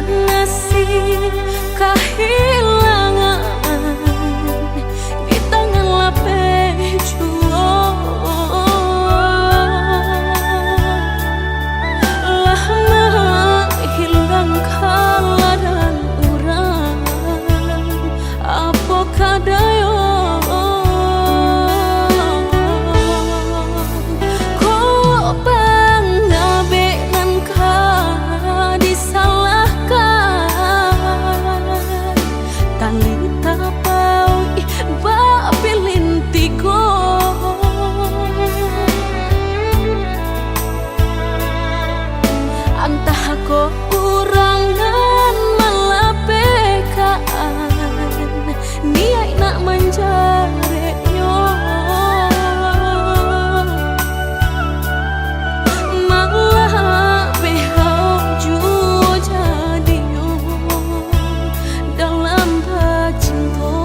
ngasih kehilangan di tangan lapeh jual. Lah hilang kala dan urang apa kadayo kurangan melapekaan niat nak menjaretnya malah behau jua jadinya dalam bercinta.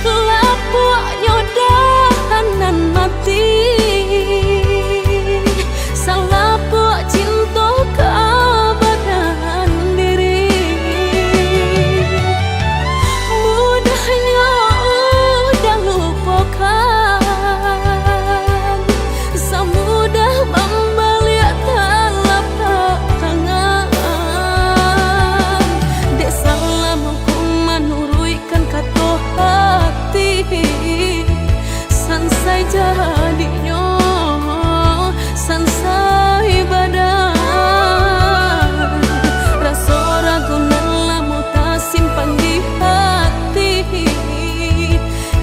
Lapuknya dahanan mati salah buat cinta keabadian diri. Mudahnya udah lupakan semudah membalik telapak tangan. Dek salah mampu menurutkan kata hati sansai jadinya sansai badan rasa ragu nelamu tak simpan di hati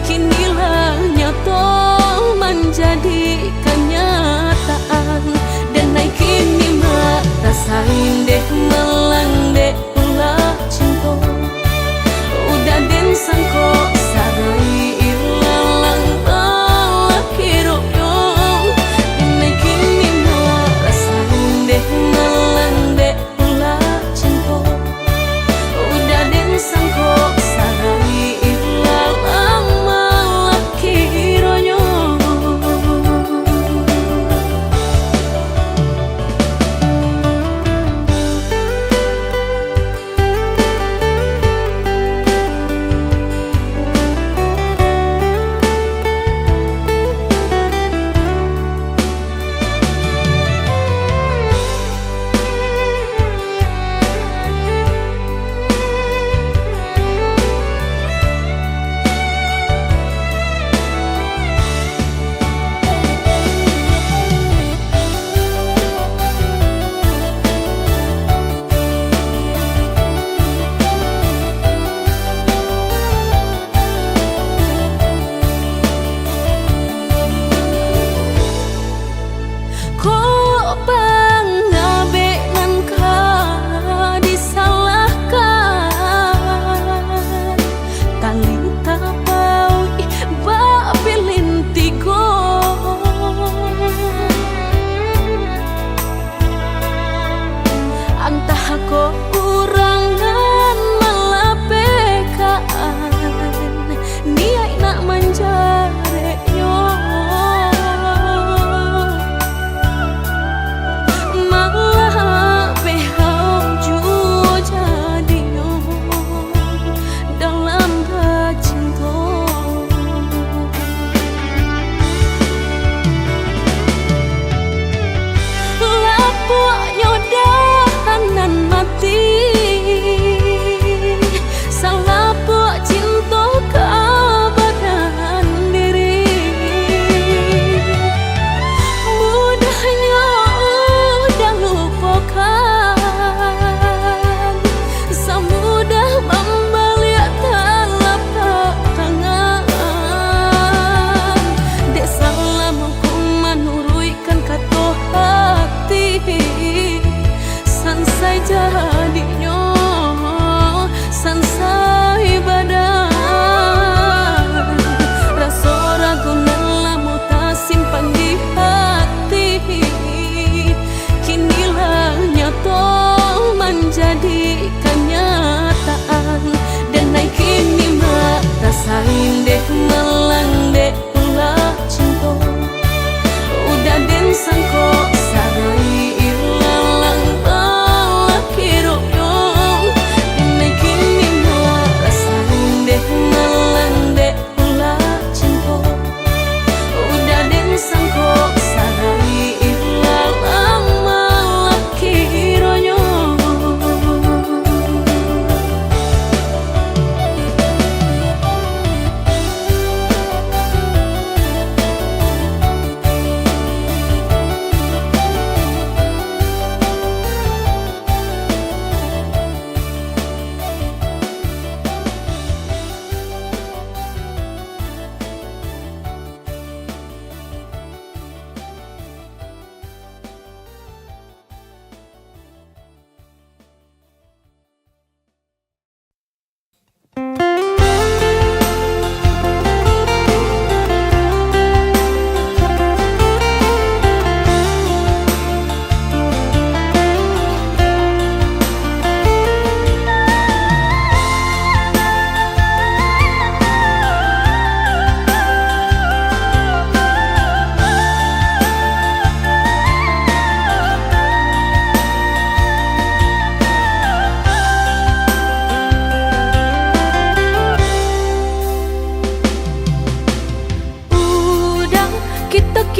kinilah nyata menjadi kenyataan dan naik kini mak rasain deh melang deh ulah cinta udah den sangko sarai ilalang balak hirupnya dan naik kini mak rasain deh melang deh ulah cinta udah den sangko sarai ilalang balak hirupnya.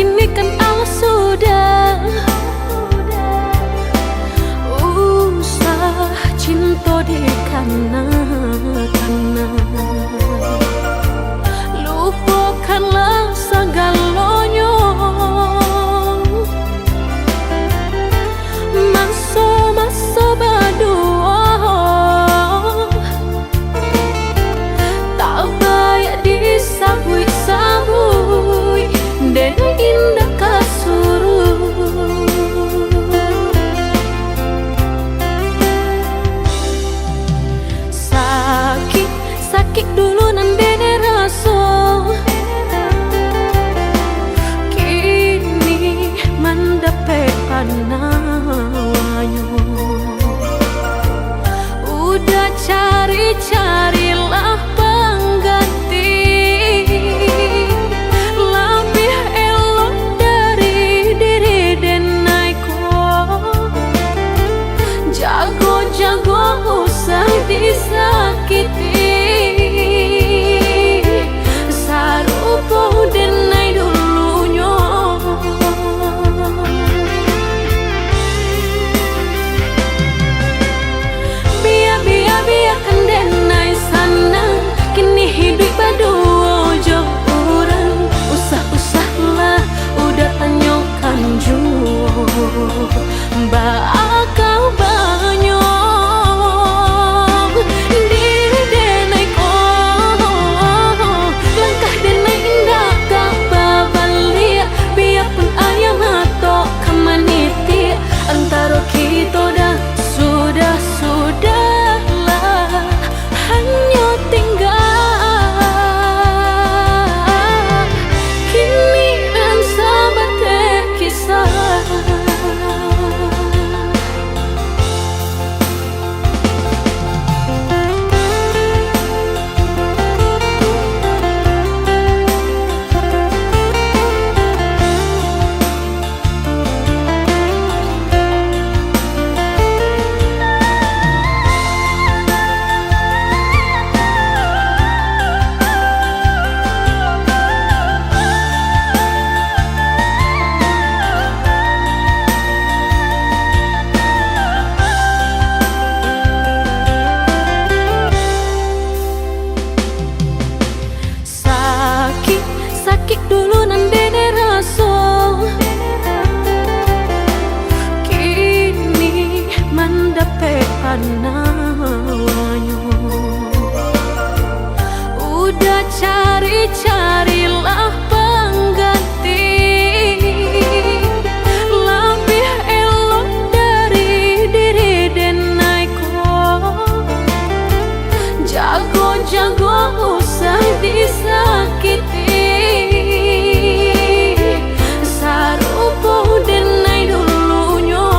kini kan Allah sudah usah cinta di kana-kana. Lupakanlah segalanya, masa-masa berdua tak baik disabui-sabui dan indah kasuruh. Sakit dulu nan dene rasa, kini mendapat panawanya. Udah cari-carilah pengganti lebih elok dari diri denaiku. Jago-jago usah disakiti, sarupo denai dulunya. Biarkan denai sana, kini hidup berdua jauh orang. Usah-usahlah udah tanyakan jua, bakal banyak diri denai ko. Langkah denai indah tak babalik, biarpun ayam atau kemaniti antara kita dah sudahlah hanya tinggal kini dan sahabat kisah. Sakit dulu nan dene rasa, kini mendapat panawanya. Udah cari-carilah pengganti lebih elok dari diri denaiku. Jago-jago usah disakiti, sarupo denai dulunya.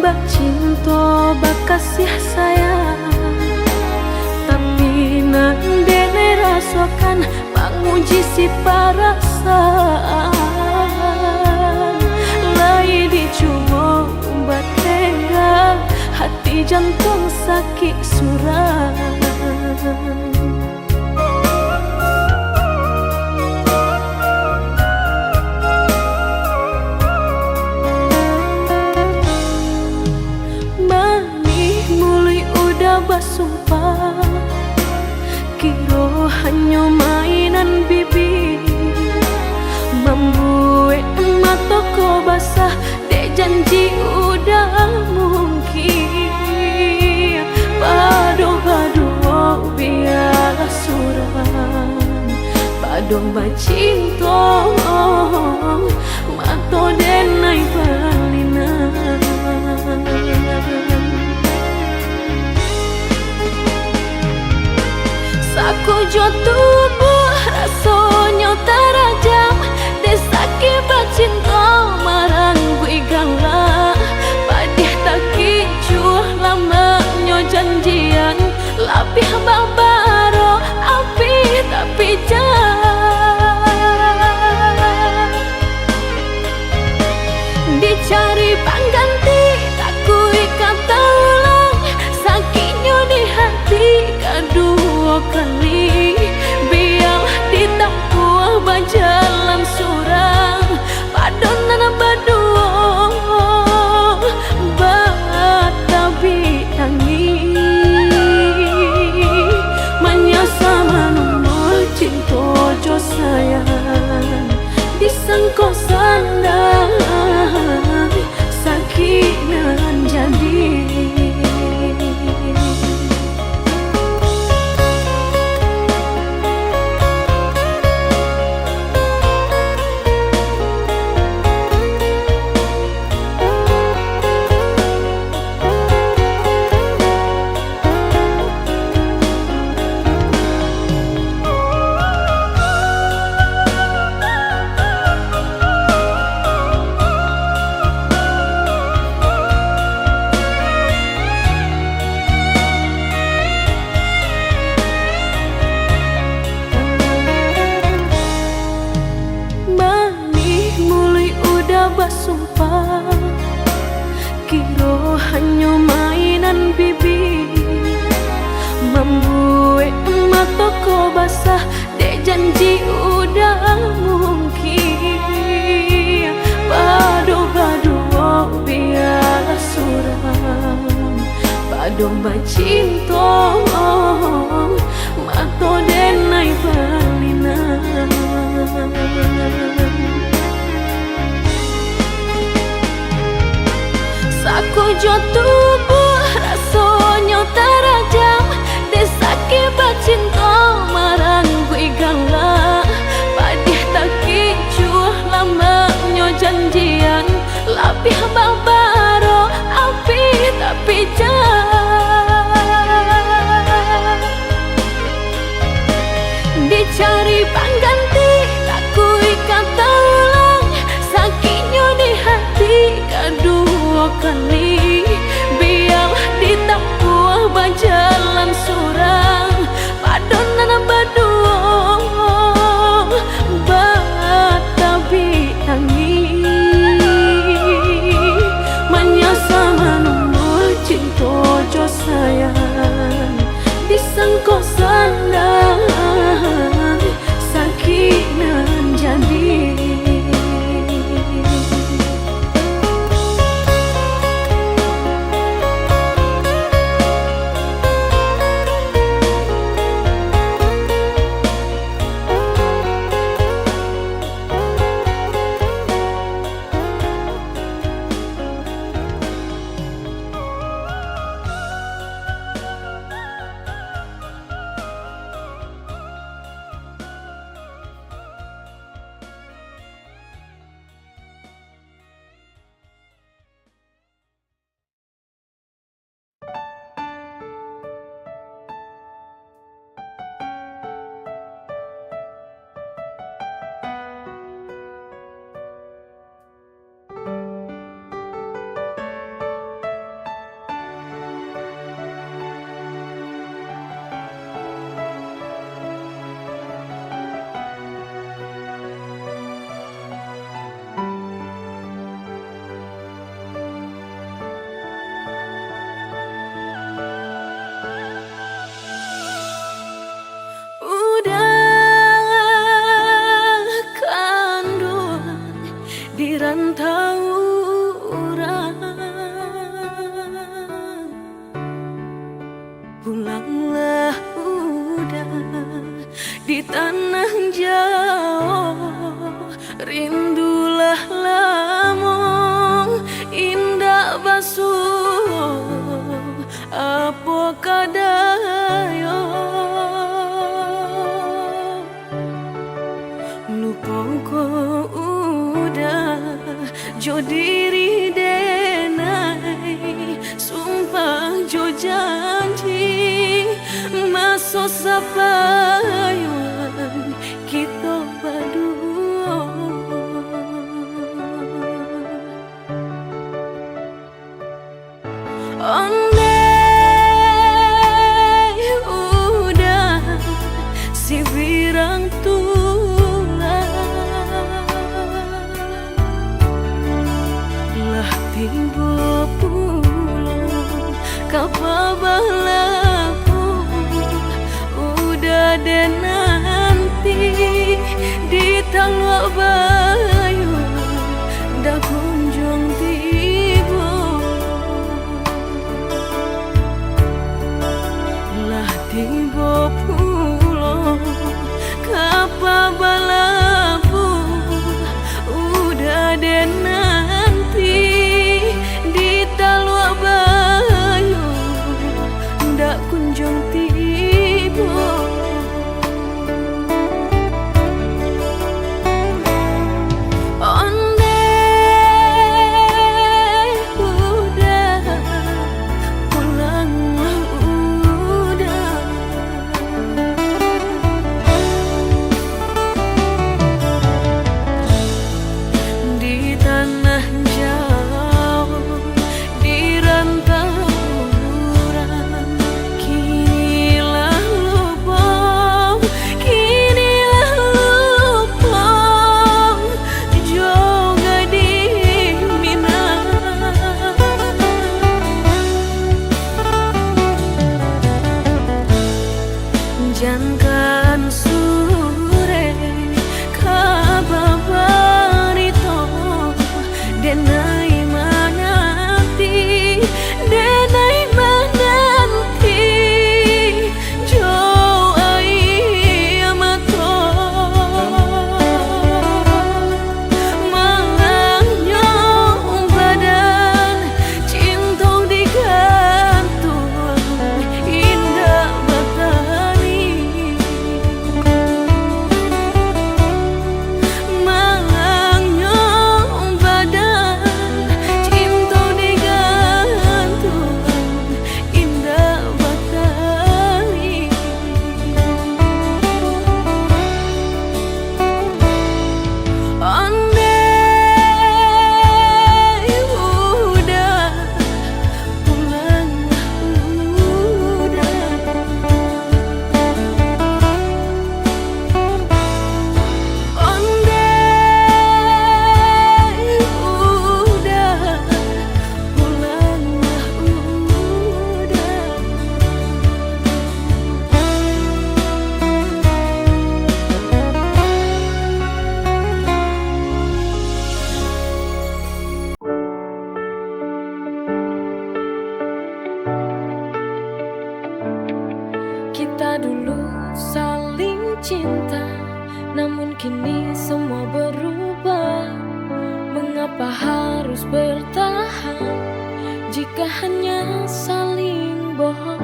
bak cinta bak kasih sayang, tapi nandene rasakan menguji si perasaan. Lai dicoba umbat tega, hati jantung sakit suram. Basumpah kiro hanya mainan bibi, membuat mataku basah dek janji udah mungkin. Padu-padu biarlah suram, padu bacinta mato denai balinan. Saku jo tubuh rasanya terajam, desaki bacinta marang gue galak. Padih tak kicuh lamanya janjian, lapih babaro api tapi jangan dicari pengganti. Tak kui kata ulang sakitnya di hati kedua kali, biar ditempuh berjalan surang padonan berdua batabi tangi menyasa menunggu cinta jo sayang disangko sandang sakit nan jadi. Basumpah kiro hanya mainan bibi, membuat mataku basah dek janji udah mungkin. Padu-padu biarlah suram, padu bacinta mato denai balinan. Saku jo tubuh rasanya terajam, desaki bacinta marang gue galak. Padih tak kicuh lamanya janjian, lapih babaro api tapi jangan dicari pengganti. Tak kui kata ulang sakitnya di hati kedua kali, biar ditempuh berjalan surang padonan berdua batabi tangi menyasa menunggu cinta jo sayang disangko sandang sakit nan jadi. Pulanglah udah di tanah jauh, rindulah lamun indah basuh apa kadayo. Lupa ko udah jo diri denai, sumpah jo janji masuk sapayuan kita berdua. Andai udah si birang tiba pulang kapabalaku udah dan nanti di talua bayu dah kunjung tiba lah tiba pulang kapabalaku udah dan nanti talua bayu ndak kunjung tiba. Andai udah pulang udah di tanah jangan sore kababarito denai mananti denai mananti jo ai amato malangnya badan cinta digantung indah batari malangnya badan cinta digantung indah batari. Andai udah pulang udah andai udah pulang udah. Kita dulu saling cinta, namun kini semua berubah. Mengapa harus bertahan jika hanya saling bohong?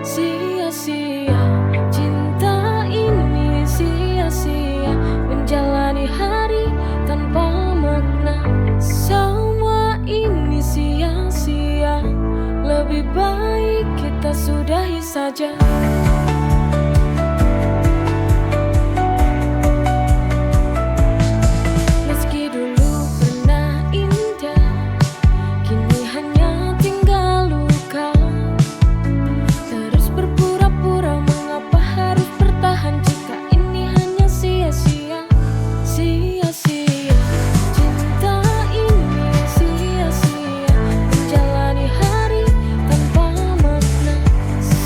Sia-sia cinta ini, sia-sia menjalani hari tanpa makna. Semua ini sia-sia, lebih baik kita sudahi saja. Meski dulu pernah indah, kini hanya tinggal luka. Terus berpura-pura, mengapa harus bertahan jika ini hanya sia-sia? Sia-sia cinta ini, sia-sia menjalani hari tanpa makna.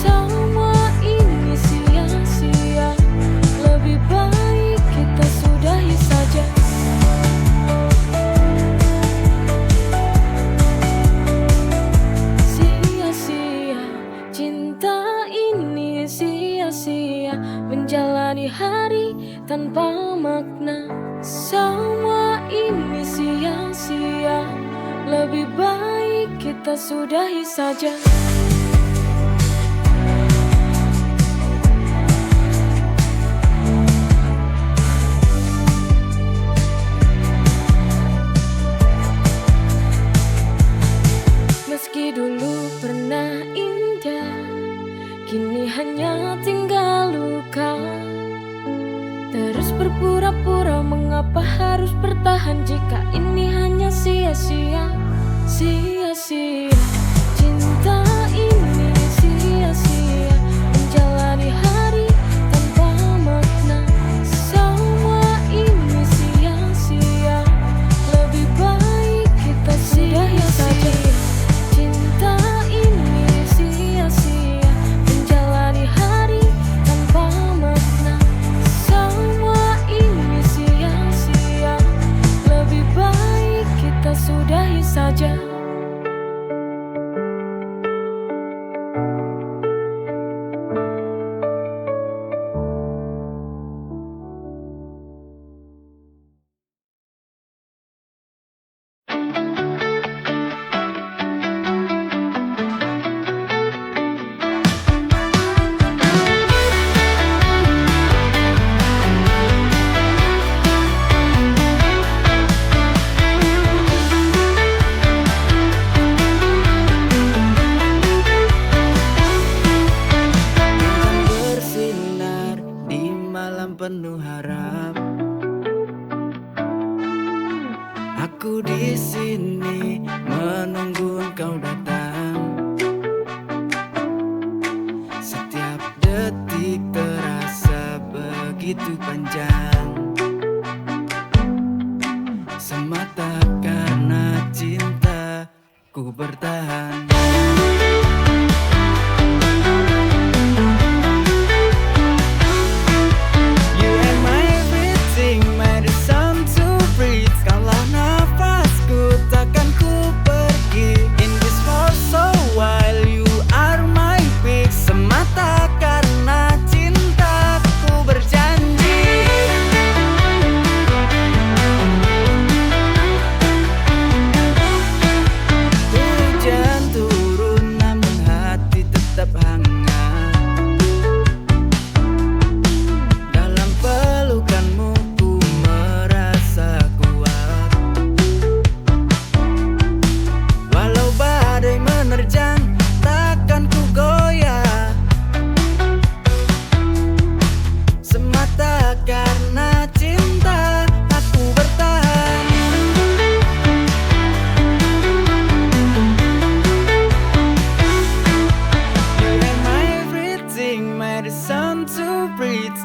Semua ini sia-sia, lebih baik kita sudahi saja. Sia-sia cinta ini. sia-sia menjalani hari tanpa makna. Semua ini sia-sia, lebih baik kita sudahi saja. Meski dulu pernah indah, kini hanya tinggal luka. Terus berpura-pura, mengapa harus bertahan jika ini hanya sia-sia? Sia-sia, cinta ini sia-sia menjalani hari tanpa makna. Semua ini sia-sia, lebih baik kita sudahi saja. Cinta ini sia-sia menjalani hari tanpa makna. Semua ini sia-sia, lebih baik kita sudahi saja. Penuh harap, aku di sini menunggu engkau datang. Setiap detik terasa begitu panjang, semata karena cinta ku bertahan.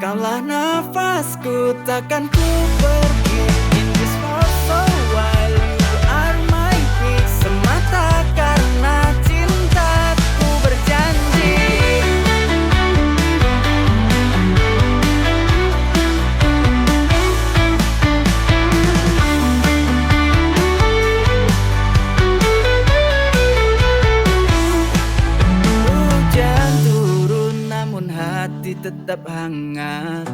Kaulah nafasku, takkan ku pergi. In this world so wild, you are my peace. Semata karena cintaku berjanji. Hujan turun namun hati tetap hangat.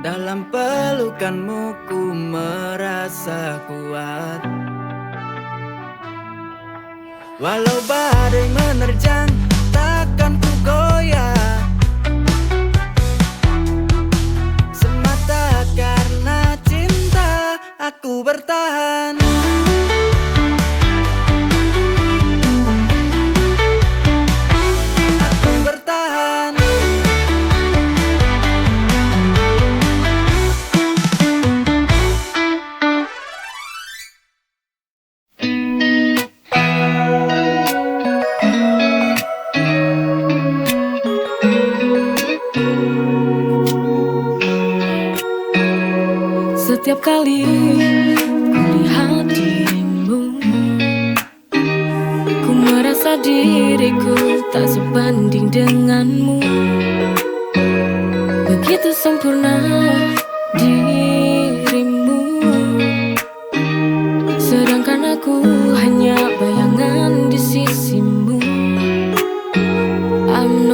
Dalam pelukanmu ku merasa kuat. Walau badai menerjang, takkan ku goyah. Semata karena cinta aku bertahan. Setiap kali kulihat dirimu, ku merasa diriku tak sebanding denganmu. Begitu sempurna dirimu, sedangkan aku hanya bayangan di sisimu. I'm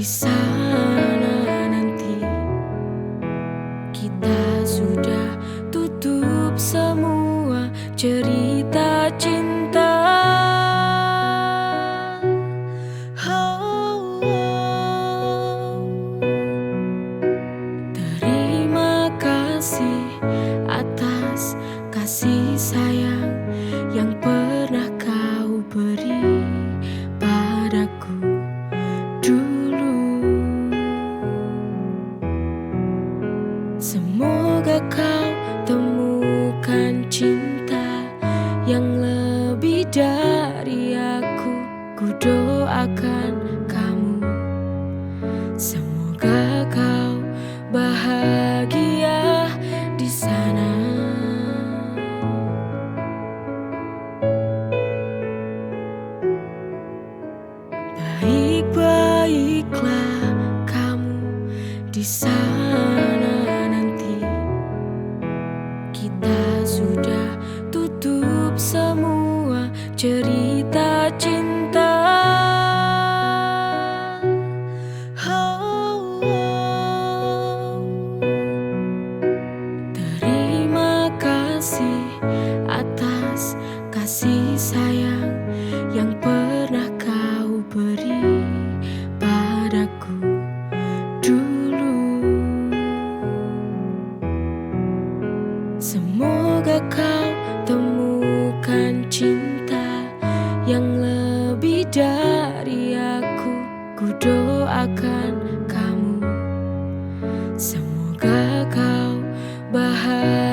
di sana nanti kita sudah tutup semua cerita cinta. Terima kasih atas kasih sayang yang pernah kau beri padaku dulu. Semoga kau temukan cinta yang lebih dari aku. Ku doakan kamu, semoga kau bahagia di sana. Baik-baiklah kamu di sana nanti kita sudah tutup semua cerita cinta. Terima kasih atas kasih sayang yang pernah kau beri padaku dulu. Semoga kau temukan cinta yang lebih dari aku. Ku doakan kamu, semoga kau bahagia